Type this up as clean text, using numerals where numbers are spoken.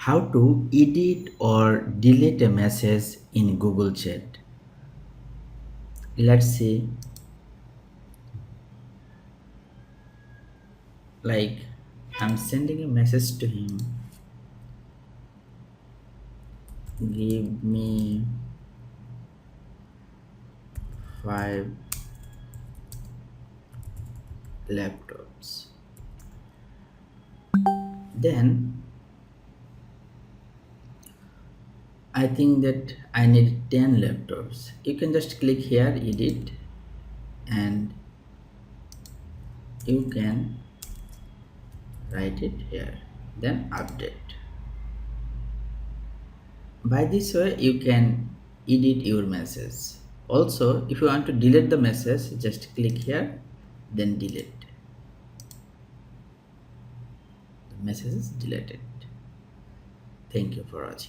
How to edit or delete a message in Google Chat. Let's see, like I'm sending a message to him. Give me 5 laptops. Then I think that I need 10 laptops. You can just click here, edit, and you can write it here. Then update. By this way, you can edit your message. Also, if you want to delete the message, just click here, then delete. The message is deleted. Thank you for watching.